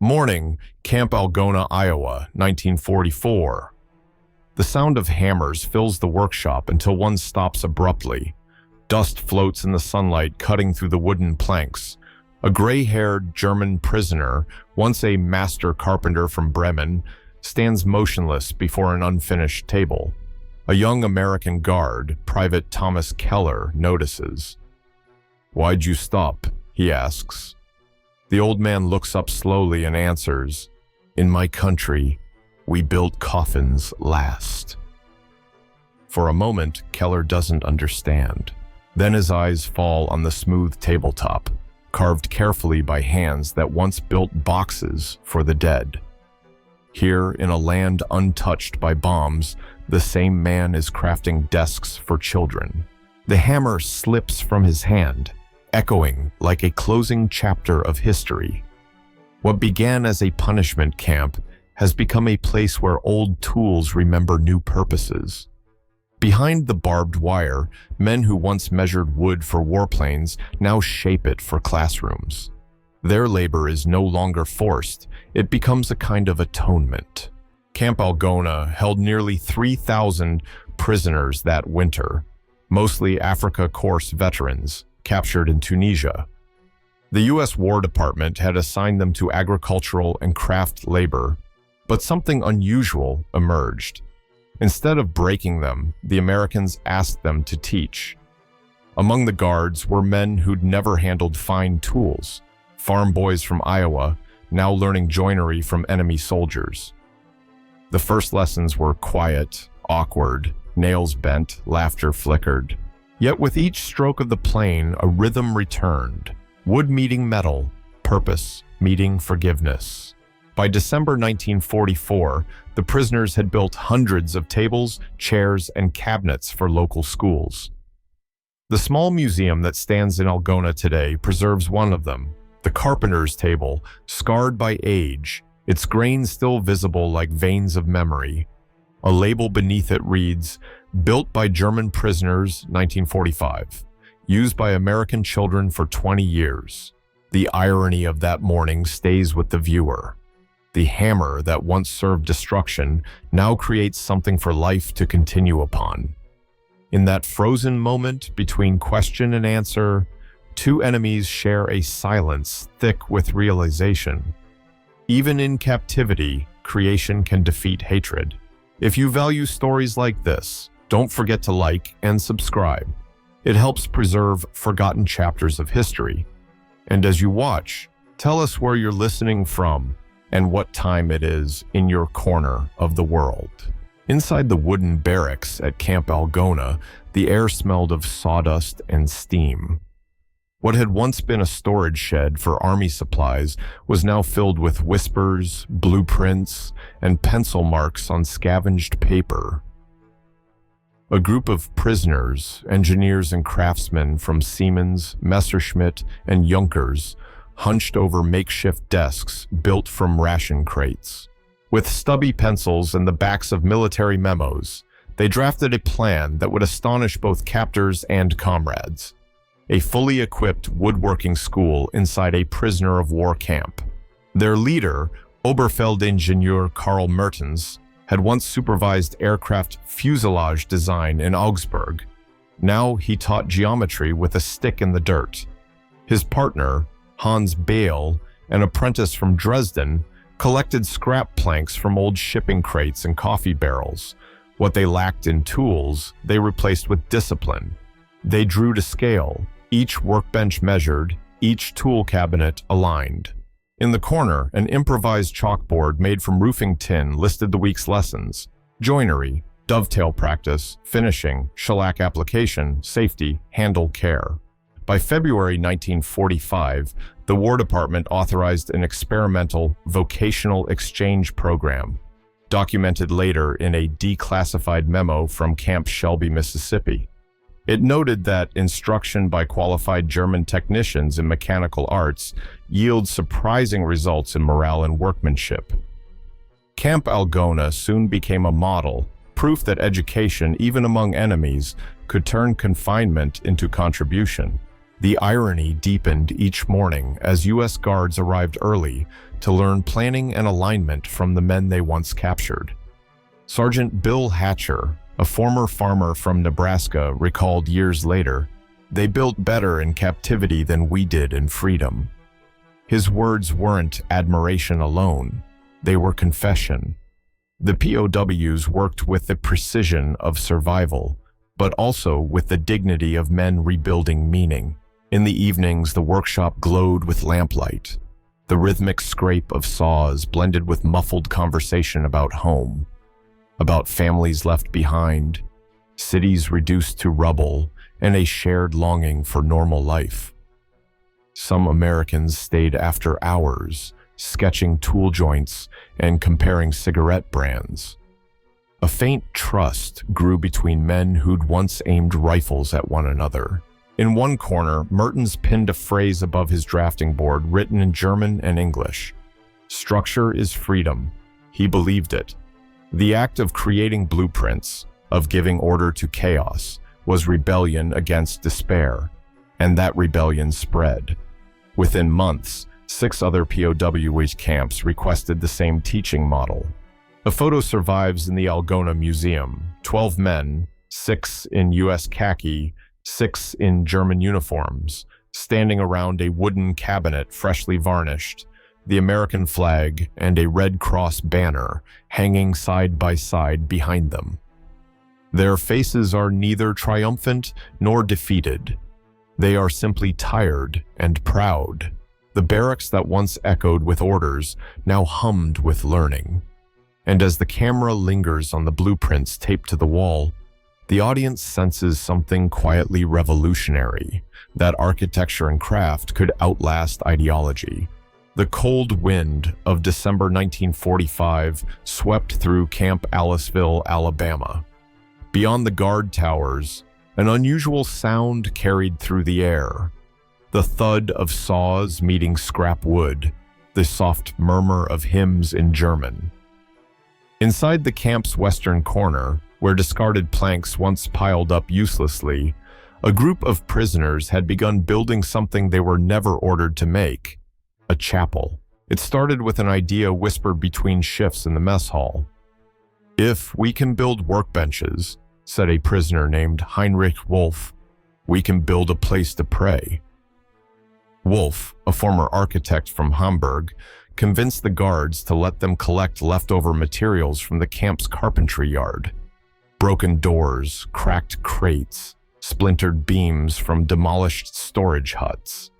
Morning, Camp Algona, Iowa, 1944. The sound of hammers fills the workshop until one stops abruptly. Dust floats in the sunlight, cutting through the wooden planks. A gray-haired German prisoner, once a master carpenter from Bremen, stands motionless before an unfinished table. A young American guard, Private Thomas Keller, notices. "Why'd you stop?" he asks. The old man looks up slowly and answers, "In my country, we built coffins last." For a moment, Keller doesn't understand. Then his eyes fall on the smooth tabletop, carved carefully by hands that once built boxes for the dead. Here, in a land untouched by bombs, the same man is crafting desks for children. The hammer slips from his hand, echoing like a closing chapter of history. What began as a punishment camp has become a place where old tools remember new purposes. Behind the barbed wire, men who once measured wood for warplanes now shape it for classrooms. Their labor is no longer forced, it becomes a kind of atonement. Camp Algona held nearly 3,000 prisoners that winter, mostly Afrika Korps veterans, captured in Tunisia. The U.S. War Department had assigned them to agricultural and craft labor, but something unusual emerged. Instead of breaking them, the Americans asked them to teach. Among the guards were men who'd never handled fine tools, farm boys from Iowa, now learning joinery from enemy soldiers. The first lessons were quiet, awkward, nails bent, laughter flickered. Yet with each stroke of the plane, a rhythm returned. Wood meeting metal, purpose meeting forgiveness. By December 1944, the prisoners had built hundreds of tables, chairs, and cabinets for local schools. The small museum that stands in Algona today preserves one of them, the carpenter's table, scarred by age, its grains still visible like veins of memory. A label beneath it reads, "Built by German prisoners, 1945. Used by American children for 20 years. The irony of that morning stays with the viewer. The hammer that once served destruction now creates something for life to continue upon." In that frozen moment between question and answer, two enemies share a silence thick with realization. Even in captivity, creation can defeat hatred. If you value stories like this, don't forget to like and subscribe. It helps preserve forgotten chapters of history. And as you watch, tell us where you're listening from and what time it is in your corner of the world. Inside the wooden barracks at Camp Algona, the air smelled of sawdust and steam. What had once been a storage shed for army supplies was now filled with whispers, blueprints, and pencil marks on scavenged paper. A group of prisoners, engineers and craftsmen from Siemens, Messerschmitt, and Junkers hunched over makeshift desks built from ration crates. With stubby pencils and the backs of military memos, they drafted a plan that would astonish both captors and comrades. A fully equipped woodworking school inside a prisoner of war camp. Their leader, Oberfeldingenieur Karl Mertens, had once supervised aircraft fuselage design in Augsburg. Now he taught geometry with a stick in the dirt. His partner, Hans Bale, an apprentice from Dresden, collected scrap planks from old shipping crates and coffee barrels. What they lacked in tools, they replaced with discipline. They drew to scale, each workbench measured, each tool cabinet aligned. In the corner, an improvised chalkboard made from roofing tin listed the week's lessons: joinery, dovetail practice, finishing, shellac application, safety, handle care. By February 1945, the War Department authorized an experimental vocational exchange program, documented later in a declassified memo from Camp Shelby, Mississippi. It noted that instruction by qualified German technicians in mechanical arts yields surprising results in morale and workmanship. Camp Algona soon became a model, proof that education, even among enemies, could turn confinement into contribution. The irony deepened each morning as U.S. guards arrived early to learn planning and alignment from the men they once captured. Sergeant Bill Hatcher, a former farmer from Nebraska, recalled years later, "They built better in captivity than we did in freedom." His words weren't admiration alone, they were confession. The POWs worked with the precision of survival, but also with the dignity of men rebuilding meaning. In the evenings, the workshop glowed with lamplight. The rhythmic scrape of saws blended with muffled conversation about home, about families left behind, cities reduced to rubble, and a shared longing for normal life. Some Americans stayed after hours, sketching tool joints and comparing cigarette brands. A faint trust grew between men who'd once aimed rifles at one another. In one corner, Mertens pinned a phrase above his drafting board written in German and English. "Structure is freedom." He believed it. The act of creating blueprints, of giving order to chaos, was rebellion against despair, and that rebellion spread. Within months, 6 other POWs camps requested the same teaching model. A photo survives in the Algona Museum. 12 men, 6 in U.S. khaki, 6 in German uniforms, standing around a wooden cabinet freshly varnished, the American flag and a Red Cross banner hanging side by side behind them. Their faces are neither triumphant nor defeated. They are simply tired and proud. The barracks that once echoed with orders now hummed with learning. And as the camera lingers on the blueprints taped to the wall, the audience senses something quietly revolutionary, that architecture and craft could outlast ideology. The cold wind of December 1945 swept through Camp Aliceville, Alabama. Beyond the guard towers, an unusual sound carried through the air. The thud of saws meeting scrap wood, the soft murmur of hymns in German. Inside the camp's western corner, where discarded planks once piled up uselessly, a group of prisoners had begun building something they were never ordered to make, a chapel. It started with an idea whispered between shifts in the mess hall. "If we can build workbenches," said a prisoner named Heinrich Wolf, "we can build a place to pray." Wolf, a former architect from Hamburg, convinced the guards to let them collect leftover materials from the camp's carpentry yard. Broken doors, cracked crates, splintered beams from demolished storage huts.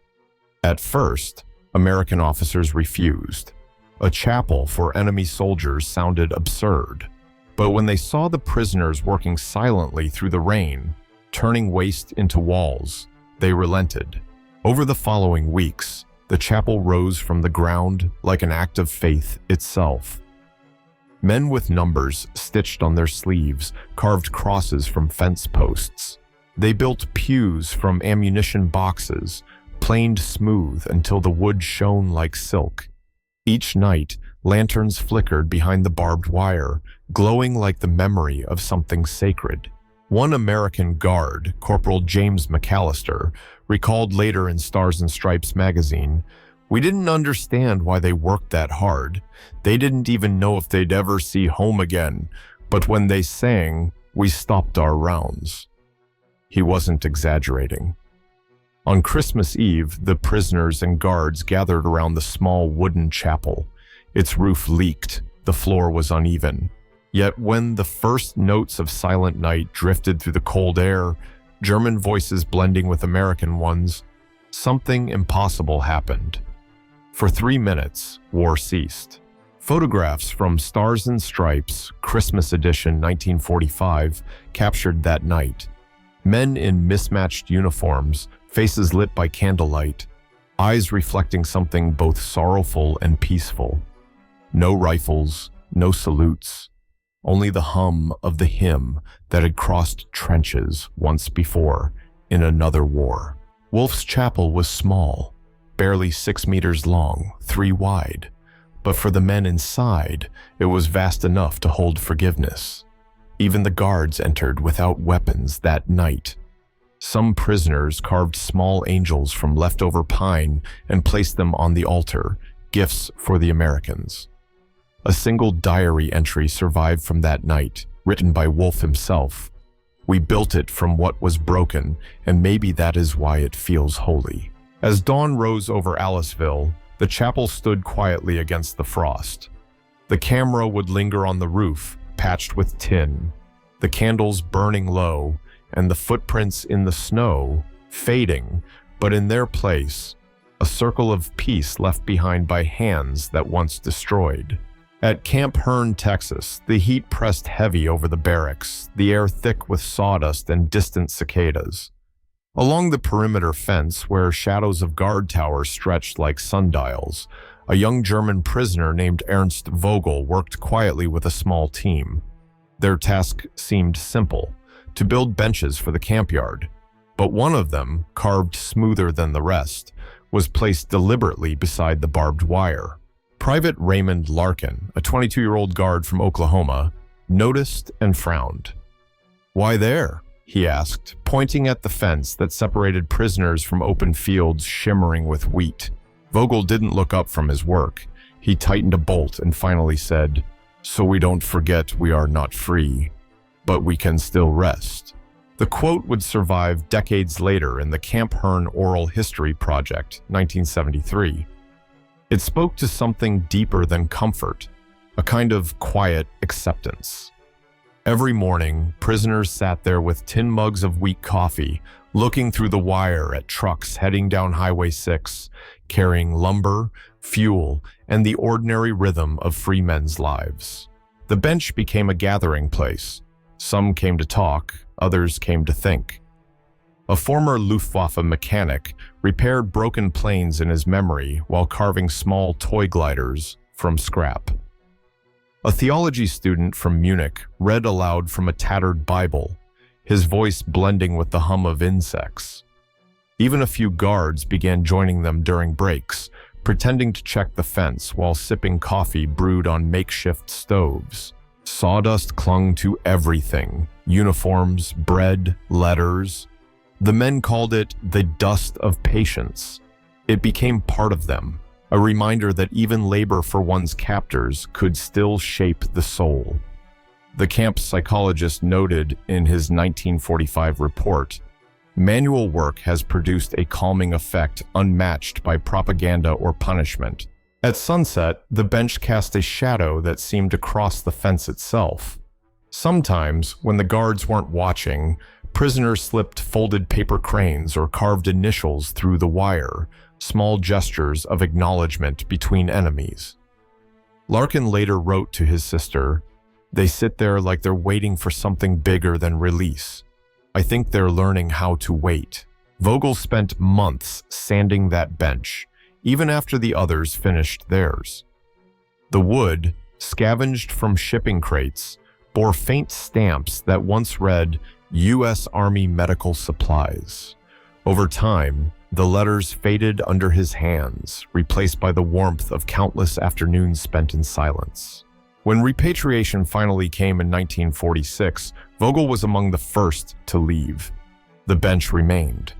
At first, American officers refused. A chapel for enemy soldiers sounded absurd. But when they saw the prisoners working silently through the rain, turning waste into walls, they relented. Over the following weeks, the chapel rose from the ground like an act of faith itself. Men with numbers stitched on their sleeves carved crosses from fence posts. They built pews from ammunition boxes, planed smooth until the wood shone like silk. Each night, lanterns flickered behind the barbed wire, glowing like the memory of something sacred. One American guard, Corporal James McAllister, recalled later in Stars and Stripes magazine, "We didn't understand why they worked that hard. They didn't even know if they'd ever see home again, but when they sang, we stopped our rounds." He wasn't exaggerating. On Christmas Eve, the prisoners and guards gathered around the small wooden chapel. Its roof leaked, the floor was uneven. Yet when the first notes of Silent Night drifted through the cold air, German voices blending with American ones, something impossible happened. For 3 minutes, war ceased. Photographs from Stars and Stripes, Christmas edition 1945, captured that night. Men in mismatched uniforms, faces lit by candlelight, eyes reflecting something both sorrowful and peaceful. No rifles, no salutes, only the hum of the hymn that had crossed trenches once before in another war. Wolf's chapel was small, barely 6 meters long, 3 wide, but for the men inside, it was vast enough to hold forgiveness. Even the guards entered without weapons that night. Some prisoners carved small angels from leftover pine and placed them on the altar, gifts for the Americans. A single diary entry survived from that night, written by Wolfe himself. "We built it from what was broken, and maybe that is why it feels holy." As dawn rose over Aliceville, the chapel stood quietly against the frost. The camera would linger on the roof, patched with tin, the candles burning low, and the footprints in the snow fading, but in their place, a circle of peace left behind by hands that once destroyed. At Camp Hearn, Texas, the heat pressed heavy over the barracks, the air thick with sawdust and distant cicadas. Along the perimeter fence, where shadows of guard towers stretched like sundials, a young German prisoner named Ernst Vogel worked quietly with a small team. Their task seemed simple: to build benches for the camp yard. But one of them, carved smoother than the rest, was placed deliberately beside the barbed wire. Private Raymond Larkin, a 22-year-old guard from Oklahoma, noticed and frowned. "Why there?" he asked, pointing at the fence that separated prisoners from open fields shimmering with wheat. Vogel didn't look up from his work. He tightened a bolt and finally said, "So we don't forget we are not free, but we can still rest." The quote would survive decades later in the Camp Hearn Oral History Project, 1973. It spoke to something deeper than comfort, a kind of quiet acceptance. Every morning, prisoners sat there with tin mugs of weak coffee, looking through the wire at trucks heading down Highway 6, carrying lumber, fuel, and the ordinary rhythm of free men's lives. The bench became a gathering place. Some came to talk, others came to think. A former Luftwaffe mechanic repaired broken planes in his memory while carving small toy gliders from scrap. A theology student from Munich read aloud from a tattered Bible, his voice blending with the hum of insects. Even a few guards began joining them during breaks, pretending to check the fence while sipping coffee brewed on makeshift stoves. Sawdust clung to everything: uniforms, bread, letters. The men called it the dust of patience. It became part of them, a reminder that even labor for one's captors could still shape the soul. The camp psychologist noted in his 1945 report, "Manual work has produced a calming effect unmatched by propaganda or punishment." At sunset, the bench cast a shadow that seemed to cross the fence itself. Sometimes, when the guards weren't watching, prisoners slipped folded paper cranes or carved initials through the wire, small gestures of acknowledgement between enemies. Larkin later wrote to his sister, "They sit there like they're waiting for something bigger than release. I think they're learning how to wait." Vogel spent months sanding that bench, even after the others finished theirs. The wood, scavenged from shipping crates, bore faint stamps that once read, "U.S. Army Medical Supplies." Over time, the letters faded under his hands, replaced by the warmth of countless afternoons spent in silence. When repatriation finally came in 1946, Vogel was among the first to leave. The bench remained.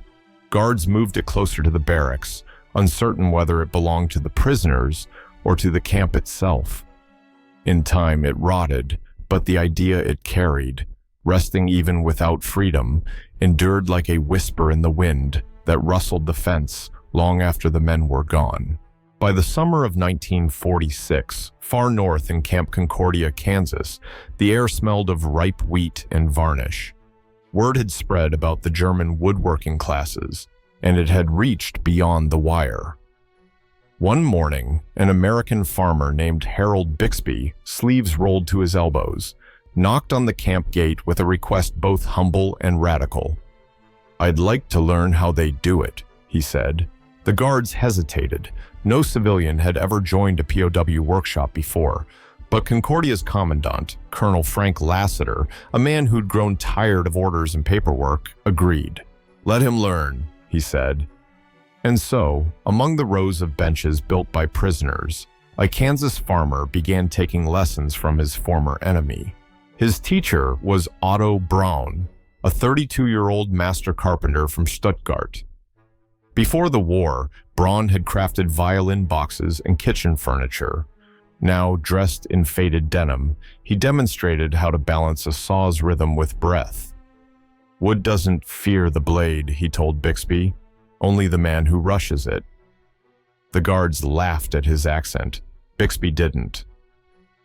Guards moved it closer to the barracks, uncertain whether it belonged to the prisoners or to the camp itself. In time, it rotted, but the idea it carried, resting even without freedom, endured like a whisper in the wind that rustled the fence long after the men were gone. By the summer of 1946, far north in Camp Concordia, Kansas, the air smelled of ripe wheat and varnish. Word had spread about the German woodworking classes, and it had reached beyond the wire. One morning, an American farmer named Harold Bixby, sleeves rolled to his elbows, knocked on the camp gate with a request both humble and radical. "I'd like to learn how they do it," he said. The guards hesitated. No civilian had ever joined a POW workshop before, but Concordia's commandant, Colonel Frank Lassiter, a man who'd grown tired of orders and paperwork, agreed. "Let him learn," he said. And so, among the rows of benches built by prisoners, a Kansas farmer began taking lessons from his former enemy. His teacher was Otto Braun, a 32-year-old master carpenter from Stuttgart. Before the war, Braun had crafted violin boxes and kitchen furniture. Now, dressed in faded denim, he demonstrated how to balance a saw's rhythm with breath. "Wood doesn't fear the blade," he told Bixby, "only the man who rushes it." The guards laughed at his accent. Bixby didn't.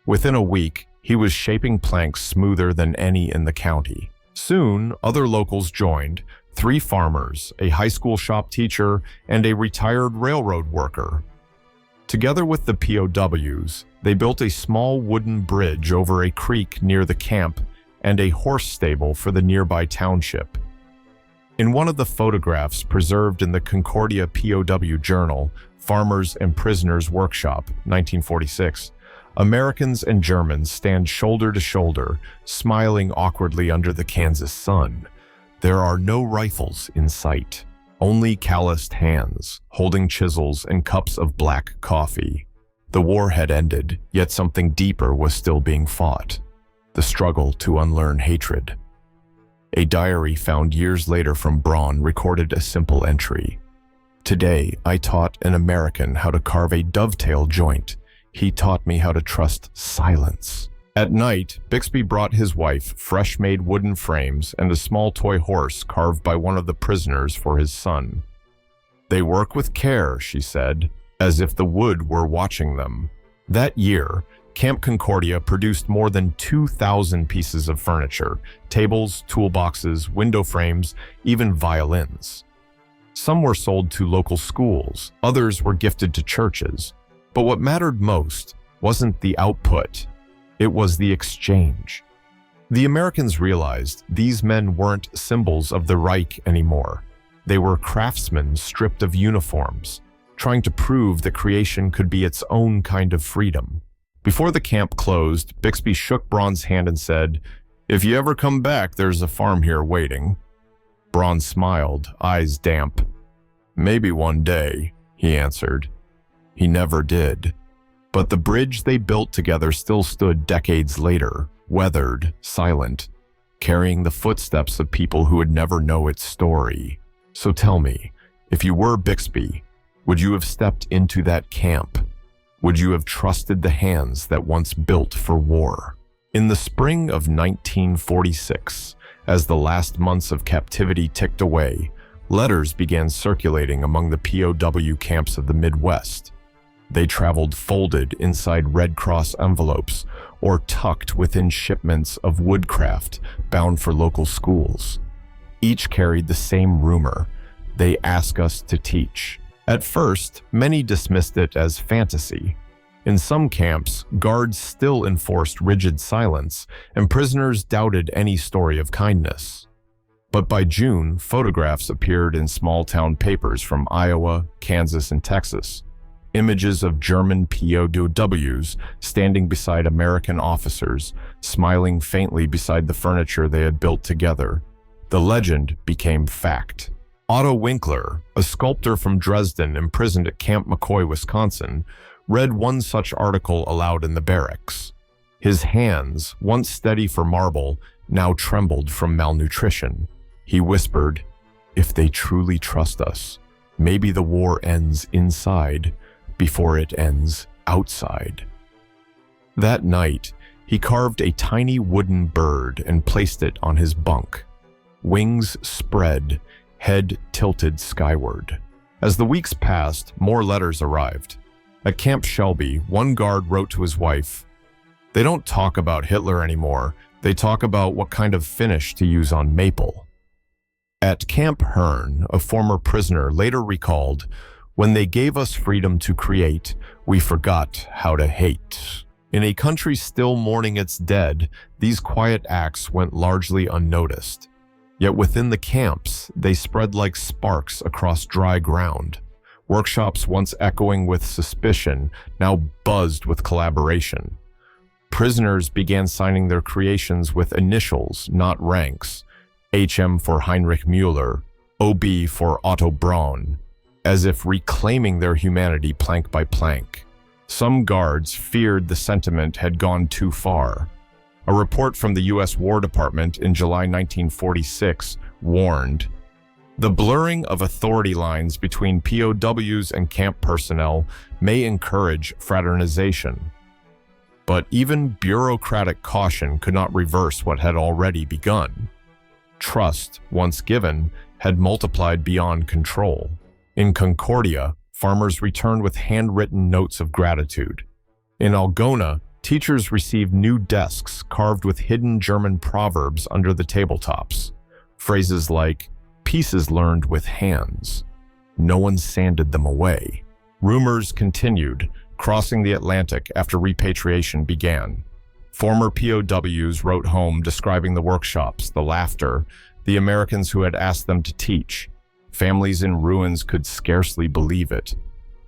Within a week, he was shaping planks smoother than any in the county. Soon, other locals joined: 3 farmers, a high school shop teacher, and a retired railroad worker. Together with the POWs, they built a small wooden bridge over a creek near the camp and a horse stable for the nearby township. In one of the photographs preserved in the Concordia POW Journal, Farmers and Prisoners Workshop, 1946, Americans and Germans stand shoulder to shoulder, smiling awkwardly under the Kansas sun. There are no rifles in sight, only calloused hands, holding chisels and cups of black coffee. The war had ended, yet something deeper was still being fought: the struggle to unlearn hatred. A diary found years later from Braun recorded a simple entry: "Today, I taught an American how to carve a dovetail joint. He taught me how to trust silence." At night, Bixby brought his wife fresh-made wooden frames and a small toy horse carved by one of the prisoners for his son. "They work with care," she said, as if the wood were watching them. That year, Camp Concordia produced more than 2,000 pieces of furniture: tables, toolboxes, window frames, even violins. Some were sold to local schools, others were gifted to churches. But what mattered most wasn't the output, it was the exchange. The Americans realized these men weren't symbols of the Reich anymore. They were craftsmen stripped of uniforms, trying to prove that creation could be its own kind of freedom. Before the camp closed, Bixby shook Braun's hand and said, "If you ever come back, there's a farm here waiting." Braun smiled, eyes damp. "Maybe one day," he answered. He never did. But the bridge they built together still stood decades later, weathered, silent, carrying the footsteps of people who would never know its story. So tell me, if you were Bixby, would you have stepped into that camp? Would you have trusted the hands that once built for war? In the spring of 1946, as the last months of captivity ticked away, letters began circulating among the POW camps of the Midwest. They traveled folded inside Red Cross envelopes or tucked within shipments of woodcraft bound for local schools. Each carried the same rumor: "They ask us to teach." At first, many dismissed it as fantasy. In some camps, guards still enforced rigid silence, and prisoners doubted any story of kindness. But by June, photographs appeared in small-town papers from Iowa, Kansas, and Texas. Images of German POWs standing beside American officers, smiling faintly beside the furniture they had built together. The legend became fact. Otto Winkler, a sculptor from Dresden imprisoned at Camp McCoy, Wisconsin, read one such article aloud in the barracks. His hands, once steady for marble, now trembled from malnutrition. He whispered, "If they truly trust us, maybe the war ends inside before it ends outside." That night, he carved a tiny wooden bird and placed it on his bunk. Wings spread, head tilted skyward. As the weeks passed, more letters arrived. At Camp Shelby, one guard wrote to his wife, "They don't talk about Hitler anymore. They talk about what kind of finish to use on maple." At Camp Hearn, a former prisoner later recalled, "When they gave us freedom to create, we forgot how to hate." In a country still mourning its dead, these quiet acts went largely unnoticed. Yet within the camps, they spread like sparks across dry ground. Workshops once echoing with suspicion now buzzed with collaboration. Prisoners began signing their creations with initials, not ranks: HM for Heinrich Müller, OB for Otto Braun, as if reclaiming their humanity plank by plank. Some guards feared the sentiment had gone too far. A report from the U.S. War Department in July 1946 warned, "The blurring of authority lines between POWs and camp personnel may encourage fraternization." But even bureaucratic caution could not reverse what had already begun. Trust, once given, had multiplied beyond control. In Concordia, farmers returned with handwritten notes of gratitude. In Algona, teachers received new desks carved with hidden German proverbs under the tabletops. Phrases like, "Pieces learned with hands. No one sanded them away." Rumors continued, crossing the Atlantic after repatriation began. Former POWs wrote home describing the workshops, the laughter, the Americans who had asked them to teach. Families in ruins could scarcely believe it.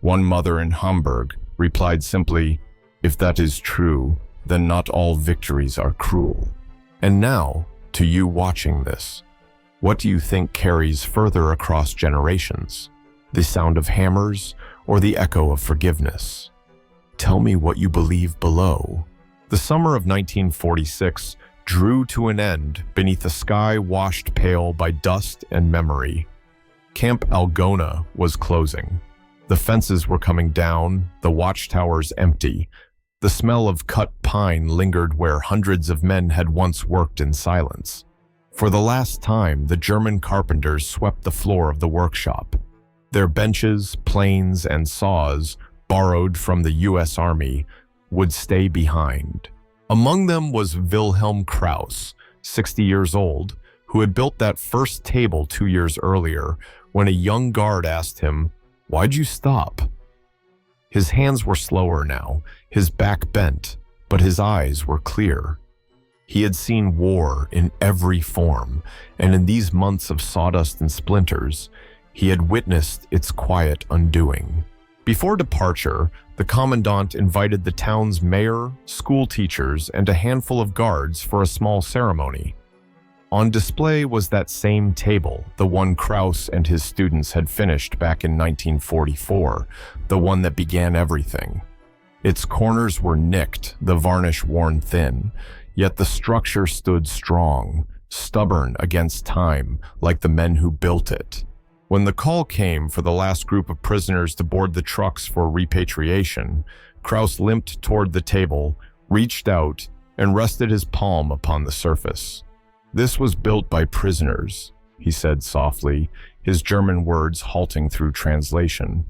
One mother in Hamburg replied simply, "If that is true, then not all victories are cruel." And now, to you watching this, what do you think carries further across generations? The sound of hammers or the echo of forgiveness? Tell me what you believe below. The summer of 1946 drew to an end beneath a sky washed pale by dust and memory. Camp Algona was closing. The fences were coming down, the watchtowers empty. The smell of cut pine lingered where hundreds of men had once worked in silence. For the last time, the German carpenters swept the floor of the workshop. Their benches, planes, and saws, borrowed from the U.S. Army, would stay behind. Among them was Wilhelm Krauss, 60 years old, who had built that first table 2 years earlier when a young guard asked him, "Why'd you stop?" His hands were slower now, his back bent, but his eyes were clear. He had seen war in every form, and in these months of sawdust and splinters, he had witnessed its quiet undoing. Before departure, the commandant invited the town's mayor, school teachers, and a handful of guards for a small ceremony. On display was that same table, the one Krauss and his students had finished back in 1944, the one that began everything. Its corners were nicked, the varnish worn thin, yet the structure stood strong, stubborn against time, like the men who built it. When the call came for the last group of prisoners to board the trucks for repatriation, Krauss limped toward the table, reached out, and rested his palm upon the surface. "This was built by prisoners," he said softly, his German words halting through translation.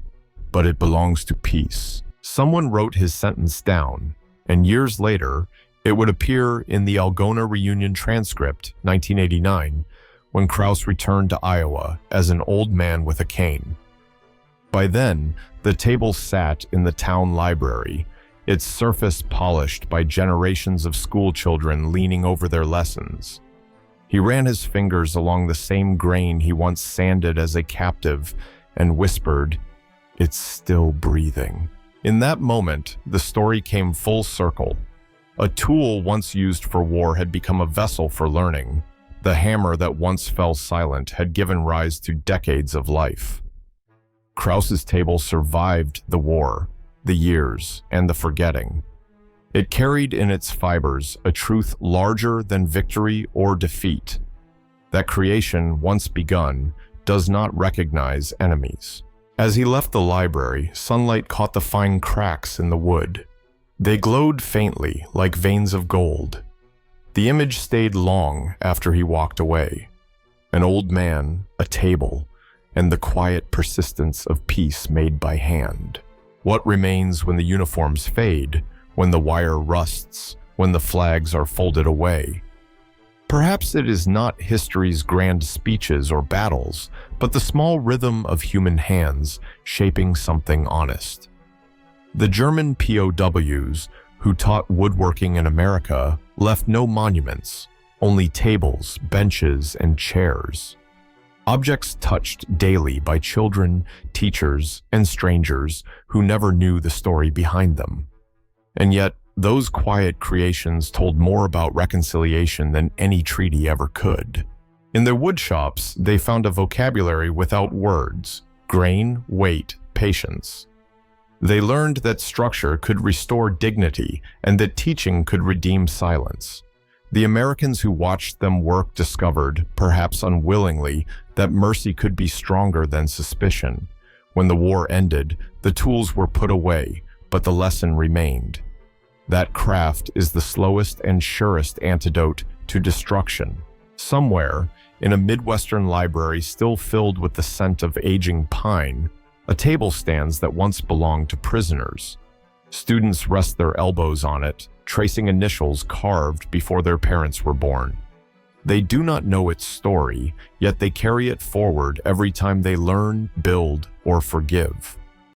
"But it belongs to peace." Someone wrote his sentence down, and years later, it would appear in the Algona reunion transcript, 1989, when Krauss returned to Iowa as an old man with a cane. By then, the table sat in the town library, its surface polished by generations of school children leaning over their lessons. He ran his fingers along the same grain he once sanded as a captive and whispered, "It's still breathing." In that moment, the story came full circle. A tool once used for war had become a vessel for learning. The hammer that once fell silent had given rise to decades of life. Krauss's table survived the war, the years, and the forgetting. It carried in its fibers a truth larger than victory or defeat. That creation, once begun, does not recognize enemies. As he left the library, sunlight caught the fine cracks in the wood. They glowed faintly, like veins of gold. The image stayed long after he walked away. An old man, a table, and the quiet persistence of peace made by hand. What remains when the uniforms fade, when the wire rusts, when the flags are folded away? Perhaps it is not history's grand speeches or battles, but the small rhythm of human hands shaping something honest. The German POWs, who taught woodworking in America, left no monuments, only tables, benches, and chairs. Objects touched daily by children, teachers, and strangers who never knew the story behind them. And yet, those quiet creations told more about reconciliation than any treaty ever could. In their woodshops, they found a vocabulary without words: grain, weight, patience. They learned that structure could restore dignity and that teaching could redeem silence. The Americans who watched them work discovered, perhaps unwillingly, that mercy could be stronger than suspicion. When the war ended, the tools were put away, but the lesson remained. That craft is the slowest and surest antidote to destruction. Somewhere, in a Midwestern library still filled with the scent of aging pine, a table stands that once belonged to prisoners. Students rest their elbows on it, tracing initials carved before their parents were born. They do not know its story, yet they carry it forward every time they learn, build, or forgive.